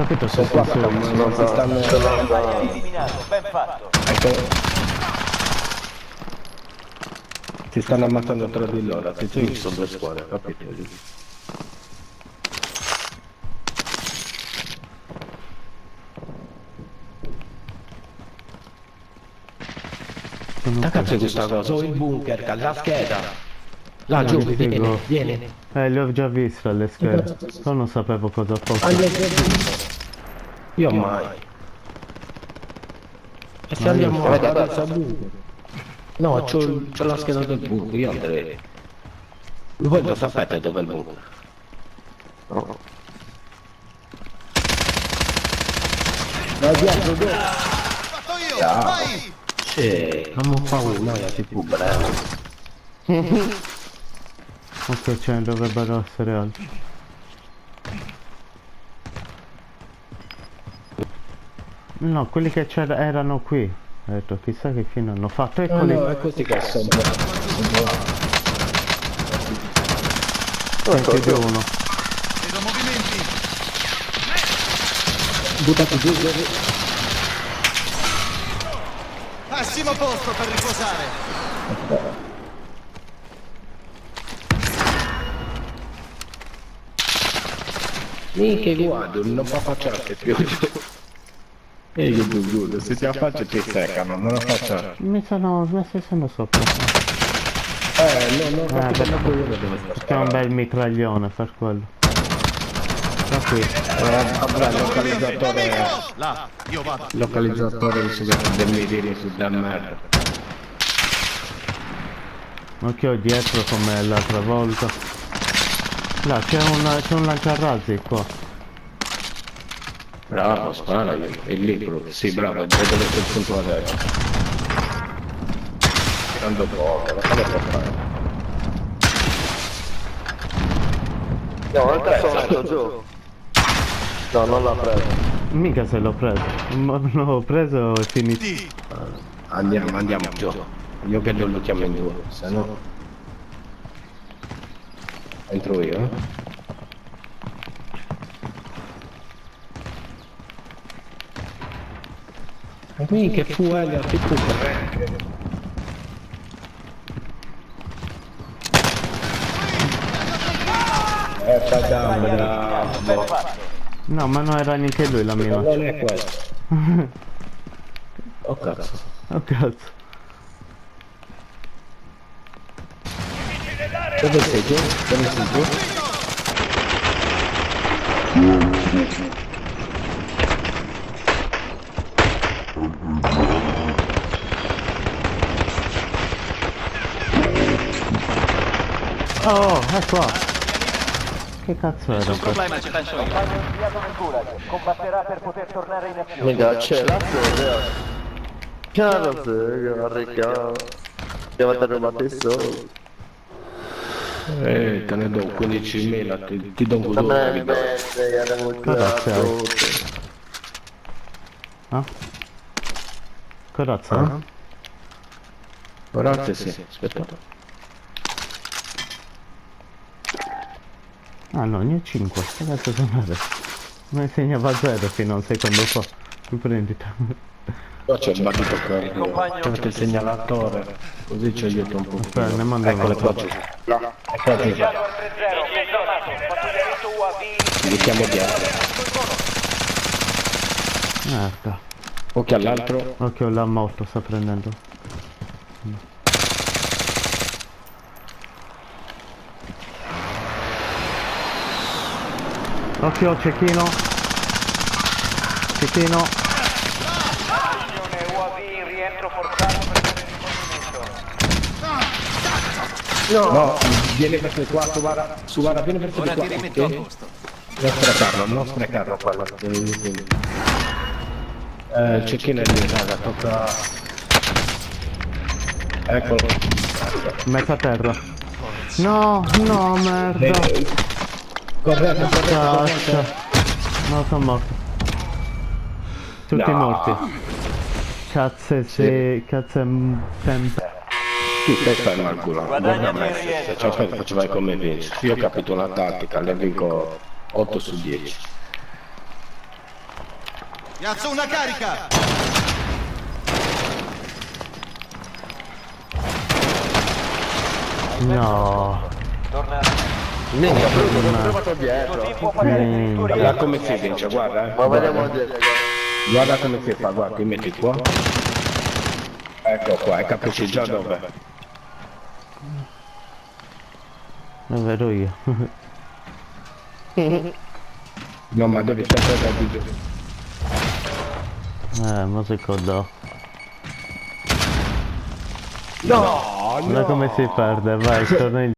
capito se Sono sei qua, su. ma non si stanno... Eliminato, ben fatto. Ecco. Si stanno ammazzando tra di loro, attenzione ci sono due squadre, capito? Sono Che cazzo qui. è questa cosa? Ho il bunker, alla scheda! Là, No, giù, li vieni, seguo. vieni! Li ho già viste alle schede. Però non sapevo cosa fosse. Io mai! E se andiamo adesso al bunker? No, c'ho la scheda del bunker, io andrei. Voi lo sapete dove è il bunker? No. Fatto io, vai! Sì, non ho paura, si può bravo. Ok, ce ne dovrebbero essere altri. No, quelli che erano qui. Ho detto, chissà che fine hanno fatto. Eccoli. No, è questi che sono Ecco più uno. Vedo movimenti. buttati giù, Massimo posto per riposare. che guardo, non può affacciarsi più. E io giuro, se ti affacci ti seccano, non affacciare. Mi sono sopra. No, capito dove C'è un bel mitraglione per quello. Da qui. avrà il localizzatore, Là, io vado. localizzatore del mirino su da merda. Occhio dietro come l'altra volta. Là c'è un lanciarazzi qua. Bravo, spara, è lì proprio. Sì, bravo, vedo dove c'è il punto adesso. Tirando poco, la cosa può fare. No, non è sono giù. No, non l'ha preso. Mica se l'ho preso. L'ho preso e finito. Andiamo giù. Io che lo chiamo in due, se no... Entro io, che fuoco, che puttana. Ben fatto. No, ma non era neanche lui la mia. Non è questo. Oh cazzo. Oh cazzo. Dove sei tu? Dove sei tu? Oh, è qua. Che cazzo era questo? Problema, ci penso io. Compagno inviato nel gulag. Combatterà per poter tornare in azione. Mica c'è la sega. C'è la sega, raga. Devo dare una tesoro. Te ne do 15.000, ti do un Non culo. è bene, era molto Corazza hai? alto. Ah? Corazza? Ah? Grazie, sì, aspetta. Ah no, ne ho 5. Che cazzo sono adesso? Mi insegnava 0 fino a un secondo fa. Mi prendita. Qua c'è il bandito che c'è anche il segnalatore, così ci aiuta un po'. Aspetta, ne mando Eccole uno. qua giù. È qua giù. Inviato al 3-0. Confermato. Pattugliamento UAV. Li chiamo dietro. Merda. Occhio all'altro. Occhio la moto sta prendendo. Occhio cecchino. Cecchino. Azione UAV in rientro forzato per il rifornimento. No, vieni verso qua, su guarda, vieni verso Ora qua. ti rimetto a Ok? posto. Non sprecarlo quello. Il cecchino è lì, raga, tocca... Eccolo. Mezza terra. No, no, merda. Correte, Cazzo. No, sono morto. Tutti No. morti. Cazzo se... Cazzo sempre. Tu stai fermo al culo. Guadagnati Guarda me, in rientro. se ci aspetta faceva come vinci. Io ho capito la tattica, le vinco 8 su 10. Piazzo una carica! No. Torna. Minchia, L'ho trovato dietro. Così può fare addirittura. guarda come si vince, guarda. Ma vediamo dietro. Guarda come si fa, guarda, ti metti qua. Ecco qua, e capisci già dove. È vero io. No, ma devi sempre da Ma se codò. No, Guarda come si perde, vai, torna in